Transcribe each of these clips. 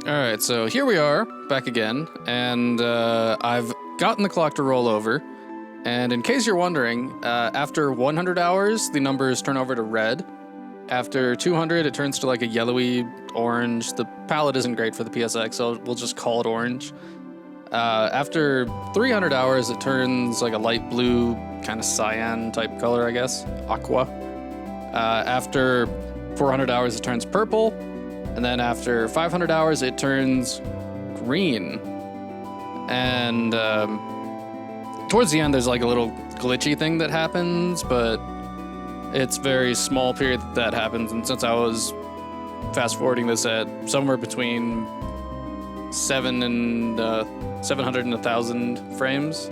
Alright, so here we are, back again, and I've gotten the clock to roll over, and in case you're wondering, after 100 hours, the numbers turn over to red. After 200, it turns to like a yellowy orange. The palette isn't great for the PSX, so we'll just call it orange. After 300 hours, it turns like a light blue, kind of cyan type color, I guess, aqua. After 400 hours, it turns purple. And then after 500 hours, it turns green. And towards the end, there's like a little glitchy thing that happens, but it's very small period that happens. And since I was fast forwarding this at somewhere between 700 and 1,000 frames,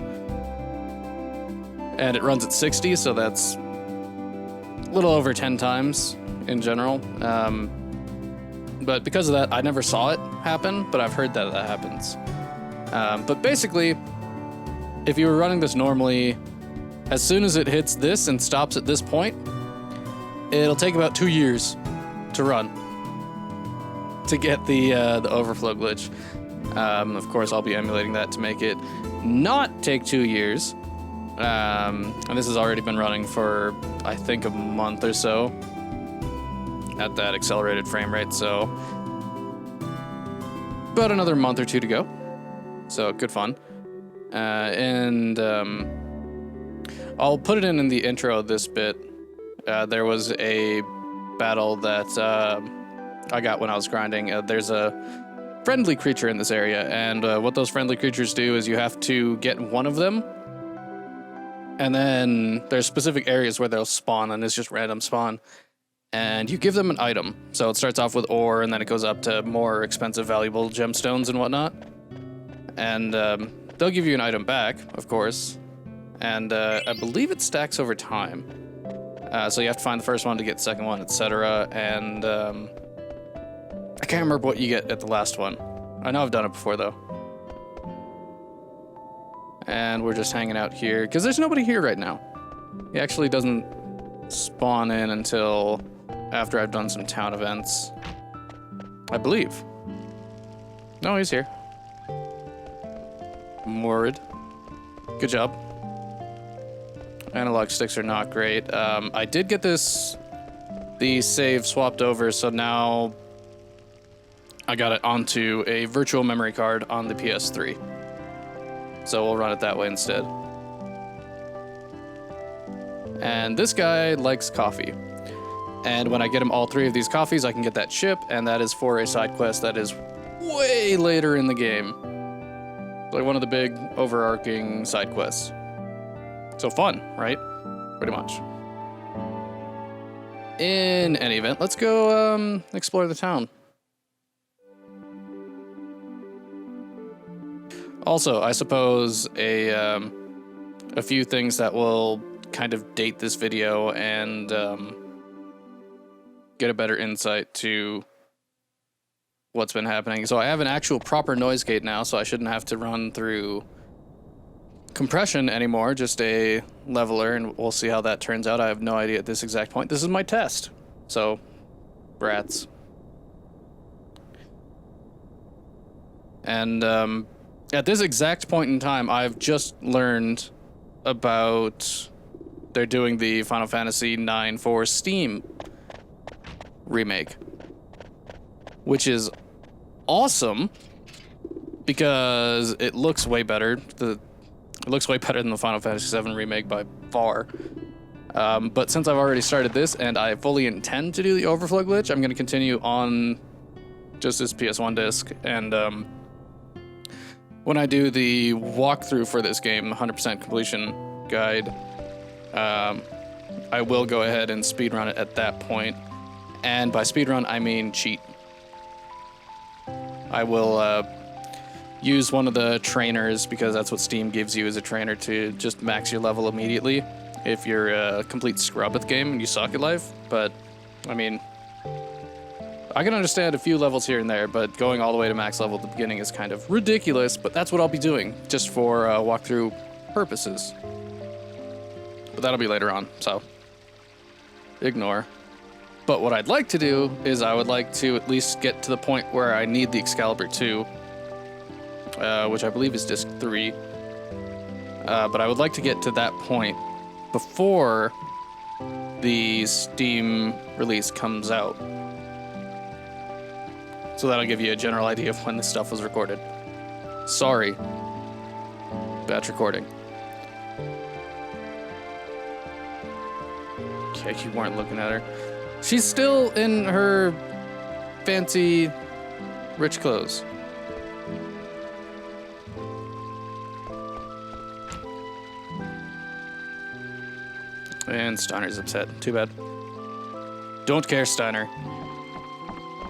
and it runs at 60, so that's a little over 10 times in general. But because of that, I never saw it happen, but I've heard that happens. But basically, if you were running this normally, as soon as it hits this and stops at this point, it'll take about 2 years to run to get the overflow glitch. Of course, I'll be emulating that to make it not take 2 years. And this has already been running for, I think, a month or so at that accelerated frame rate, so about another month or two to go. So good fun. And I'll put it in the intro of this bit. There was a battle that I got when I was grinding. There's a friendly creature in this area, and what those friendly creatures do is you have to get one of them, and then there's specific areas where they'll spawn, and it's just random spawn. And you give them an item. So it starts off with ore, and then it goes up to more expensive, valuable gemstones and whatnot. And they'll give you an item back, of course. And I believe it stacks over time. So you have to find the first one to get the second one, etc. And I can't remember what you get at the last one. I know I've done it before, though. And we're just hanging out here, because there's nobody here right now. He actually doesn't spawn in until after I've done some town events, I believe. No, he's here. Moored. Good job. Analog sticks are not great. I did get the save swapped over, so now I got it onto a virtual memory card on the PS3. So we'll run it that way instead. And this guy likes coffee. And when I get him all 3 of these coffees, I can get that chip, and that is for a side quest that is way later in the game. Like one of the big overarching side quests. So fun, right? Pretty much. In any event, let's go explore the town. Also, I suppose a few things that will kind of date this video and get a better insight to what's been happening. So I have an actual proper noise gate now, so I shouldn't have to run through compression anymore, just a leveler, and we'll see how that turns out. I have no idea at this exact point. This is my test, so brats. And at this exact point in time, I've just learned about they're doing the Final Fantasy IX for Steam remake, which is awesome because it looks way better. It looks way better than the Final Fantasy VII remake by far. But since I've already started this and I fully intend to do the overflow glitch, I'm going to continue on just this PS1 disc. And when I do the walkthrough for this game, 100% completion guide, I will go ahead and speedrun it at that point. And by speedrun, I mean cheat. I will use one of the trainers, because that's what Steam gives you as a trainer, to just max your level immediately if you're a complete scrub at the game and you suck at life. But, I mean, I can understand a few levels here and there, but going all the way to max level at the beginning is kind of ridiculous, but that's what I'll be doing, just for walkthrough purposes. But that'll be later on, so ignore. But what I'd like to do is I would like to at least get to the point where I need the Excalibur 2, which I believe is disc 3. But I would like to get to that point before the Steam release comes out. So that'll give you a general idea of when this stuff was recorded. Sorry. Batch recording. Okay, you weren't looking at her. She's still in her fancy, rich clothes. And Steiner's upset. Too bad. Don't care, Steiner.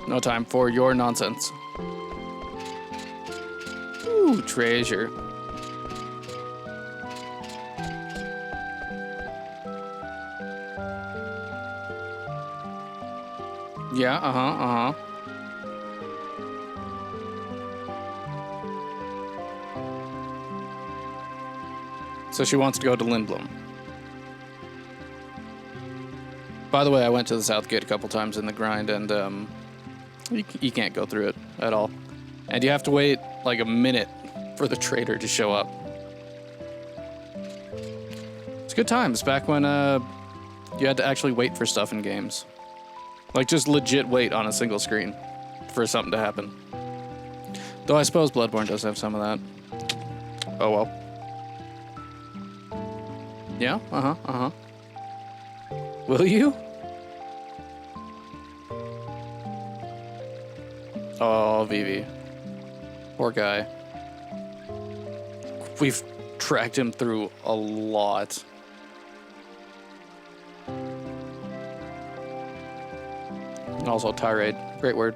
No time for your nonsense. Ooh, treasure. Yeah, uh-huh. So she wants to go to Lindblom. By the way, I went to the South Gate a couple times in the grind, and you can't go through it at all. And you have to wait like a minute for the trader to show up. It's good times, back when you had to actually wait for stuff in games. Like, just legit wait on a single screen for something to happen. Though I suppose Bloodborne does have some of that. Oh well. Yeah? Uh-huh. Will you? Oh, Vivi. Poor guy. We've tracked him through a lot. And also tirade. Great word.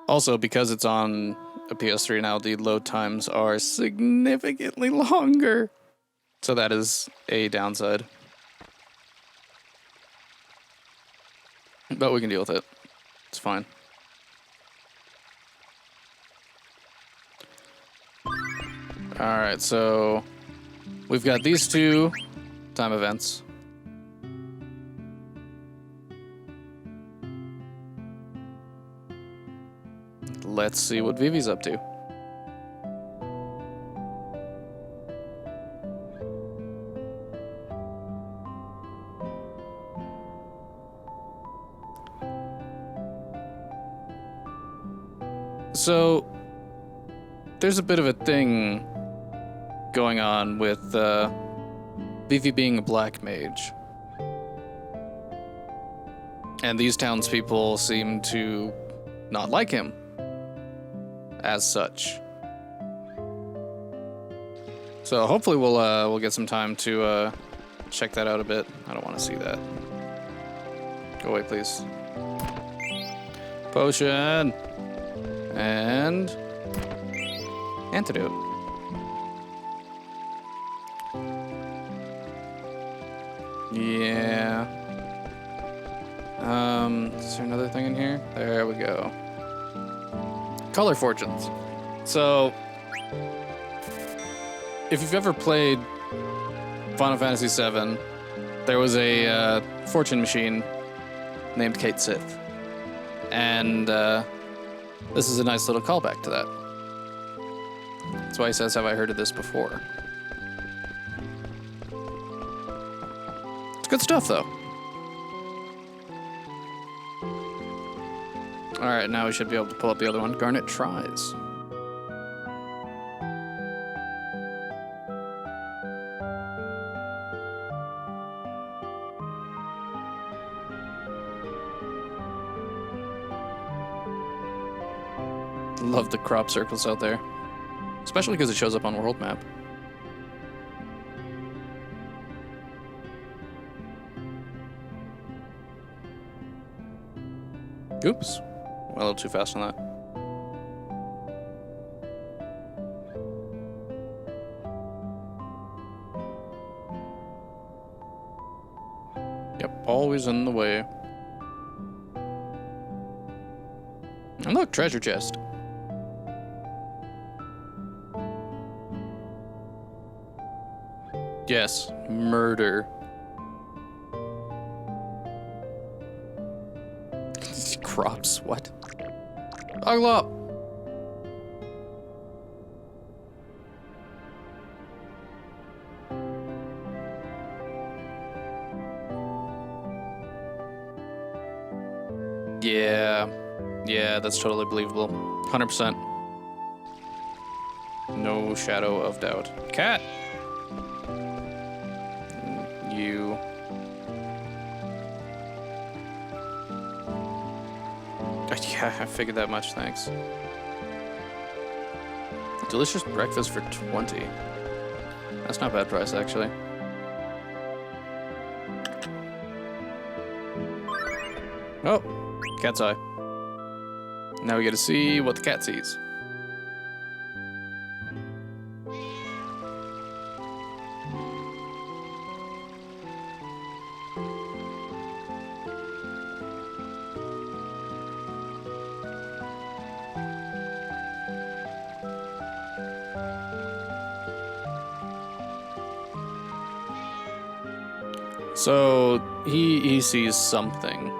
Also, because it's on a PS3 now, the load times are significantly longer. So that is a downside. But we can deal with it. It's fine. Alright, so we've got these two time events. Let's see what Vivi's up to. So, there's a bit of a thing going on with Vivi being a black mage. And these townspeople seem to not like him as such. So hopefully we'll get some time to check that out a bit. I don't want to see that. Go away, please. Potion and antidote. Yeah. Is there another thing in here? There we go. Color fortunes. So, if you've ever played Final Fantasy VII, there was a fortune machine named Kate Sith. And this is a nice little callback to that. That's why he says, have I heard of this before? It's good stuff, though. Alright, now we should be able to pull up the other one. Garnet tries. Love the crop circles out there. Especially because it shows up on world map. Oops. Went a little too fast on that. Yep, always in the way. And look, treasure chest. Yes, murder. Crops, what? Oglop! Yeah, that's totally believable. 100%. No shadow of doubt. Cat! You. Yeah, I figured that much, thanks. Delicious breakfast for 20. That's not a bad price, actually. Oh, cat's eye. Now we get to see what the cat sees. So he sees something.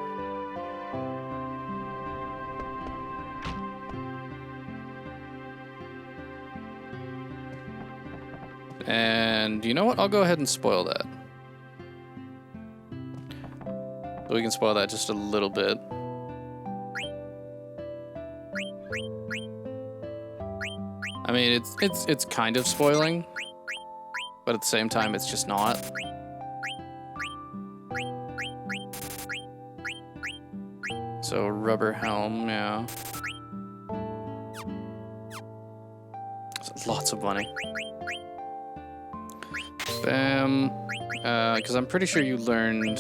And you know what? I'll go ahead and spoil that. So we can spoil that just a little bit. I mean, it's kind of spoiling, but at the same time, it's just not. So rubber helm, yeah. Lots of money. Bam. Because I'm pretty sure you learned...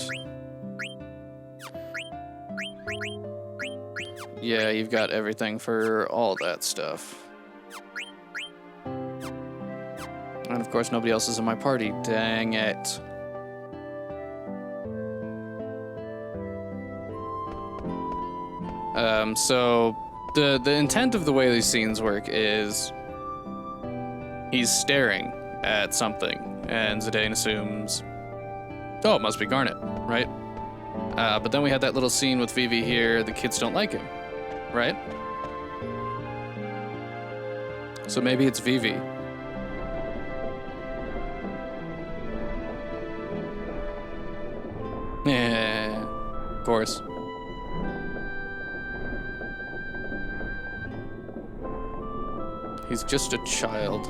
Yeah, you've got everything for all that stuff. And of course, nobody else is in my party. Dang it. So the intent of the way these scenes work is he's staring at something, and Zidane assumes, oh, it must be Garnet, right? But then we had that little scene with Vivi here. The kids don't like him, right? So maybe it's Vivi. Yeah, of course. He's just a child.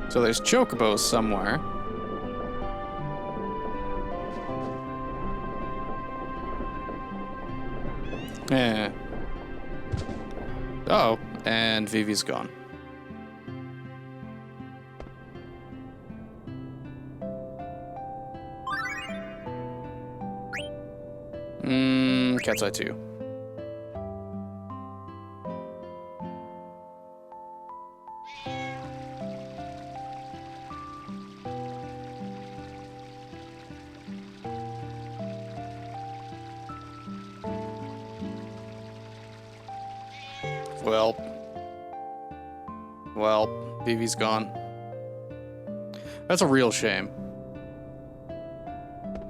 So there's chocobos somewhere. Yeah. Oh, and Vivi's gone. Cat's eye 2. Well, Vivi's gone. That's a real shame.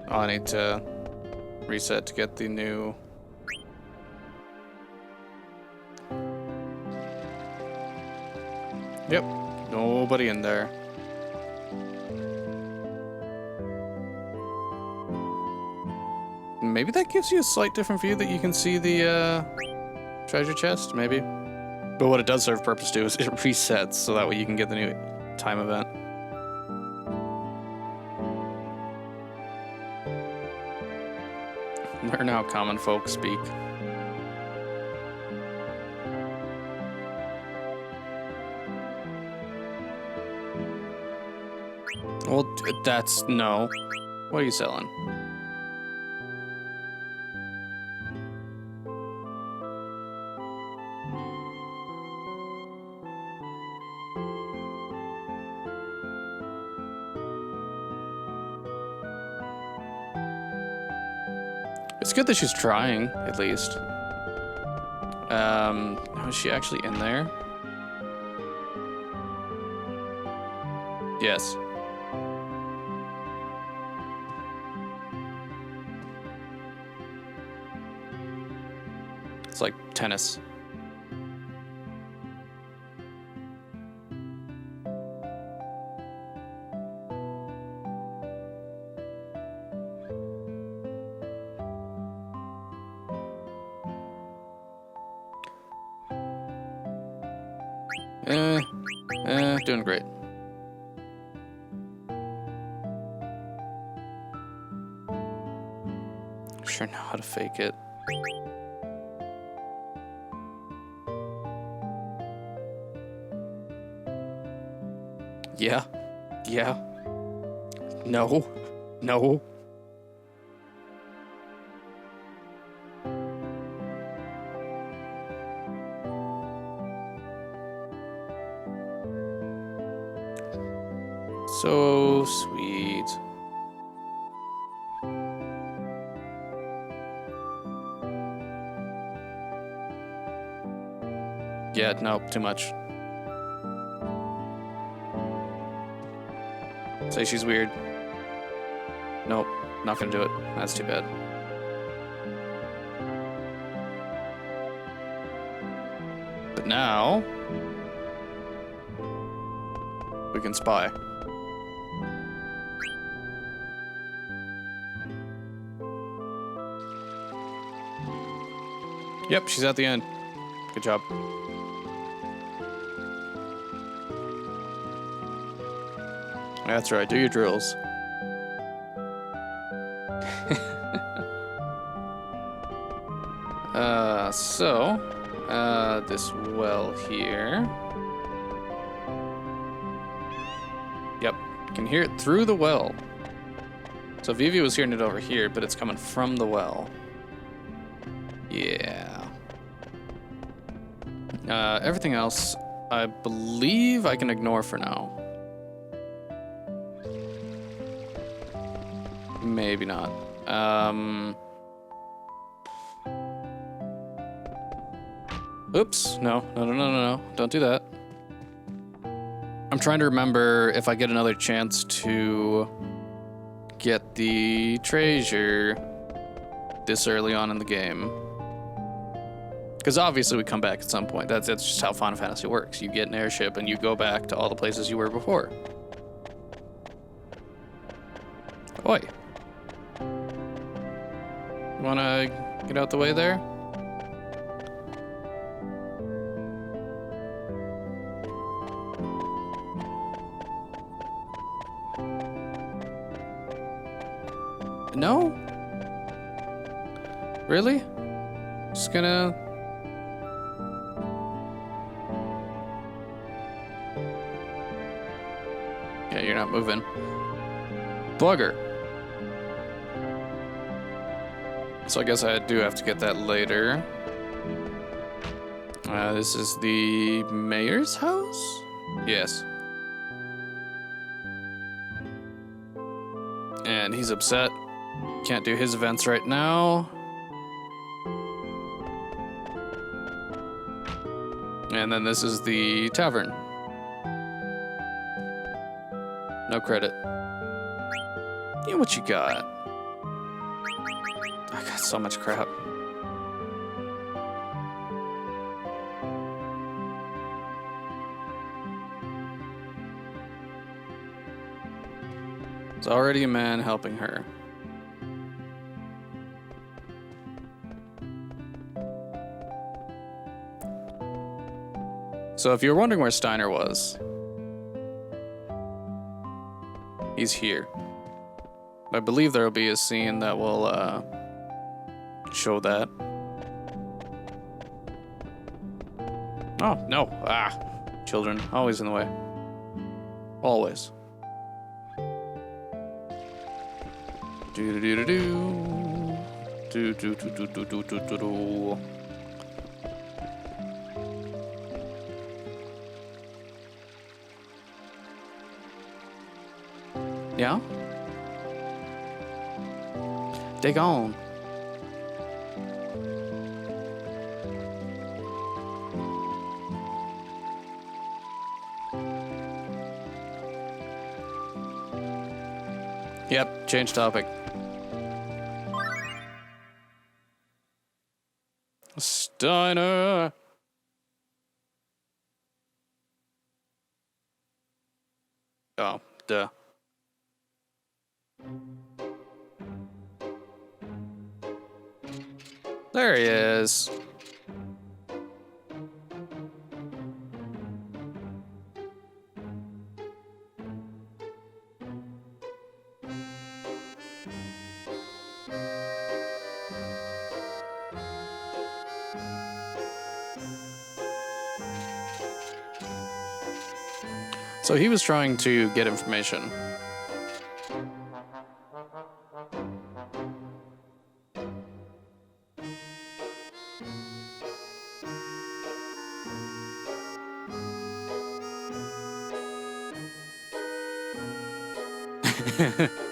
Oh, I need to reset to get the new... Yep, nobody in there. Maybe that gives you a slight different view that you can see the treasure chest, maybe. But what it does serve purpose to is it resets, so that way you can get the new time event. Learn how common folk speak. Well, that's no. What are you selling? It's good that she's trying, at least. Is she actually in there? Yes. It's like tennis. Doing great. Sure know how to fake it. Yeah. Yeah. No. No. So sweet. Yeah, no, too much. Say she's weird. Nope, not gonna do it. That's too bad. But now we can spy. Yep, she's at the end. Good job. That's right, do your drills. This well here. Yep, you can hear it through the well. So Vivi was hearing it over here, but it's coming from the well. Yeah. Everything else, I believe I can ignore for now. Maybe not. Oops. No. Don't do that. I'm trying to remember if I get another chance to get the treasure this early on in the game. Because obviously we come back at some point. That's just how Final Fantasy works. You get an airship and you go back to all the places you were before. Oi. You wanna get out the way there? No? Really? Just gonna... Yeah, you're not moving. Bugger. So I guess I do have to get that later. This is the mayor's house? Yes. And he's upset. Can't do his events right now. And then this is the tavern. No credit. Yeah, what you got? I got so much crap. There's already a man helping her. So if you're wondering where Steiner was, he's here. I believe there'll be a scene that will show that. Oh, no. Ah. Children. Always in the way. Always. Do-do-do-do-do. Do-do-do-do-do-do-do-do. Yeah? Dig on. Yep, change topic. Steiner. Oh, duh. There he is. So he was trying to get information.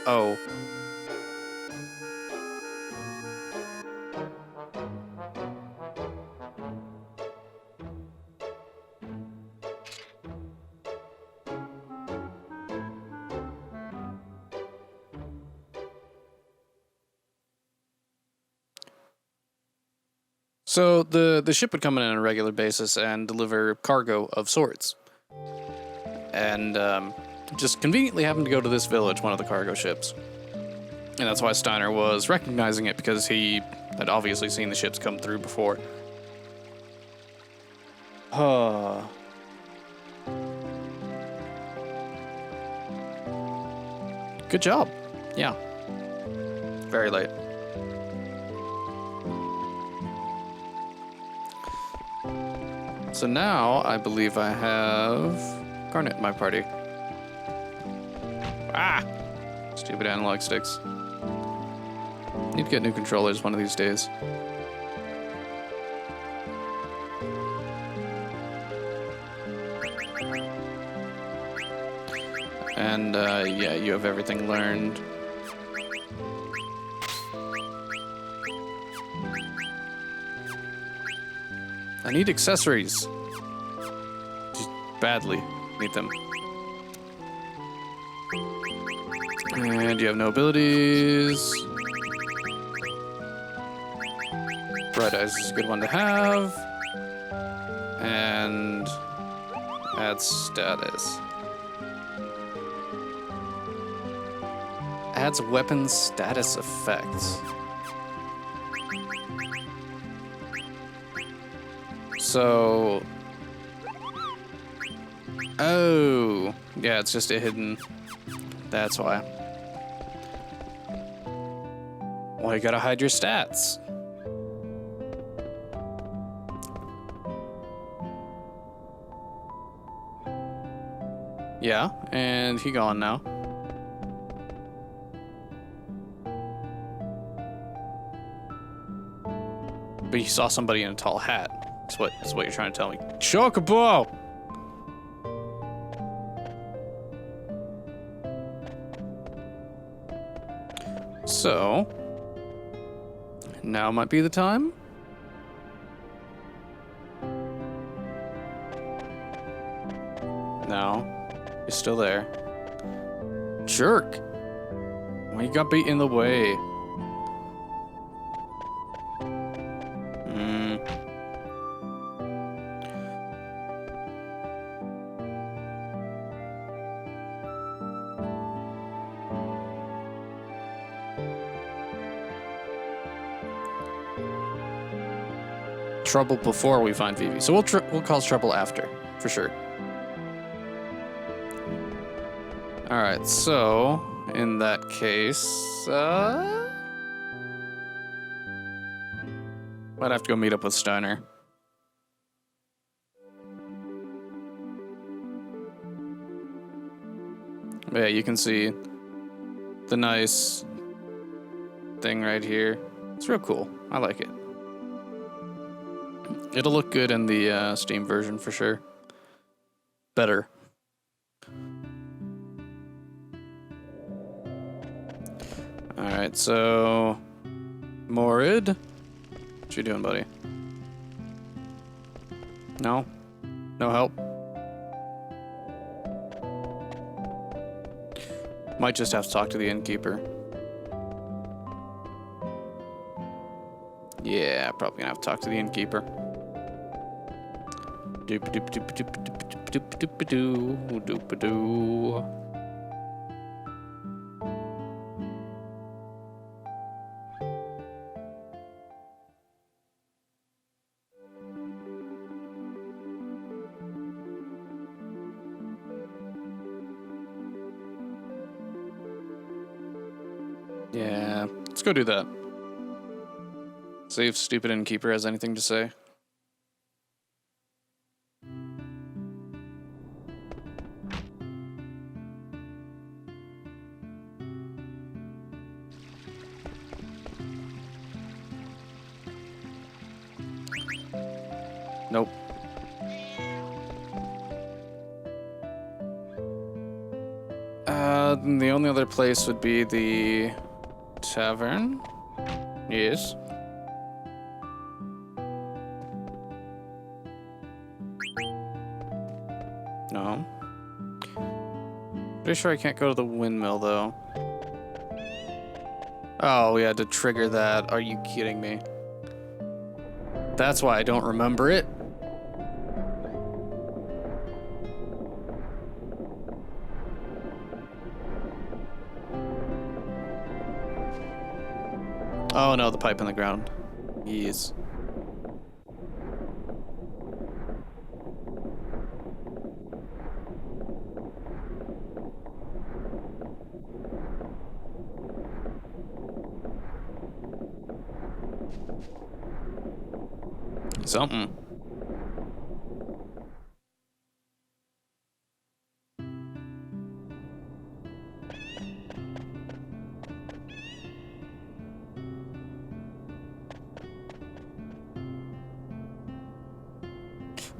Oh. So the ship would come in on a regular basis and deliver cargo of sorts. And just conveniently happened to go to this village, one of the cargo ships. And that's why Steiner was recognizing it, because he had obviously seen the ships come through before. Good job. Yeah. Very late. So now I believe I have Garnet in my party. Ah! Stupid analog sticks. Need to get new controllers one of these days. And, yeah, you have everything learned. I need accessories. Just badly need them. And you have no abilities. Bright Eyes is a good one to have. And add status. Adds weapon status effects. So, oh, yeah, it's just a hidden, that's why. Well, you gotta hide your stats. Yeah, and he gone now. But you saw somebody in a tall hat. That's what you're trying to tell me. Chocobo! So, now might be the time. No, you're still there. Jerk! Why you got beat in the way? Trouble before we find Vivi. So we'll cause trouble after. for sure. All right, so in that case, might have to go meet up with Steiner. But yeah, you can see the nice thing right here. It's real cool. I like it. It'll look good in the Steam version for sure. Better. Alright, so... Morid? What you doing, buddy? No? No help? Might just have to talk to the innkeeper. Yeah, probably gonna have to talk to the innkeeper. Doop doop doop doop doop doop doop doo doop doo. Yeah, let's go do that. See if stupid innkeeper has anything to say. Nope. The only other place would be the tavern. Yes. No. Pretty sure I can't go to the windmill, though. Oh, we had to trigger that. Are you kidding me? That's why I don't remember it. Oh no, the pipe in the ground. Yes. Something.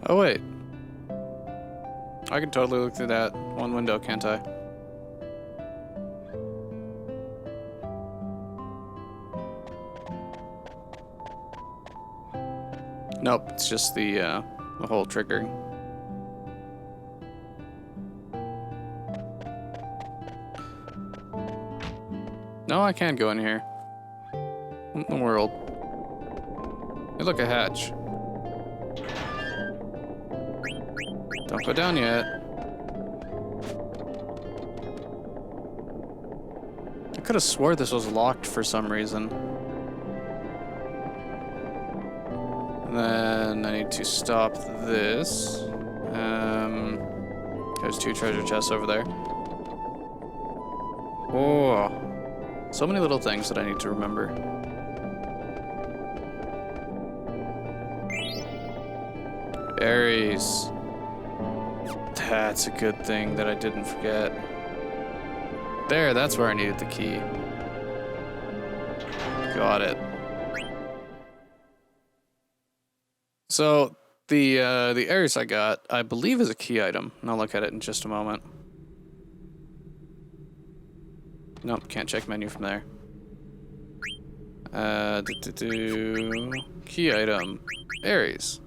Oh wait. I can totally look through that one window, can't I? Nope, it's just the whole triggering. No, I can't go in here. What in the world? Hey, look, a hatch. Don't go down yet. I could have swore this was locked for some reason. And then I need to stop this. There's 2 treasure chests over there. Oh, so many little things that I need to remember. Berries. That's a good thing that I didn't forget. There, that's where I needed the key. Got it. So, the Aries I got, I believe is a key item. And I'll look at it in just a moment. Nope, can't check menu from there. Key item. Aries.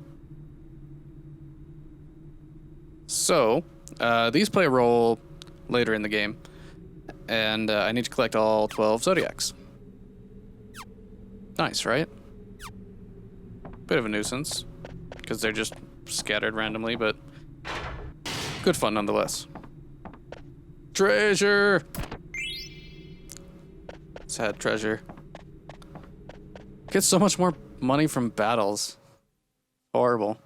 So, these play a role later in the game. And I need to collect all 12 Zodiacs. Nice, right? Bit of a nuisance. Because they're just scattered randomly, but good fun nonetheless. Treasure! Sad treasure. Get so much more money from battles. Horrible.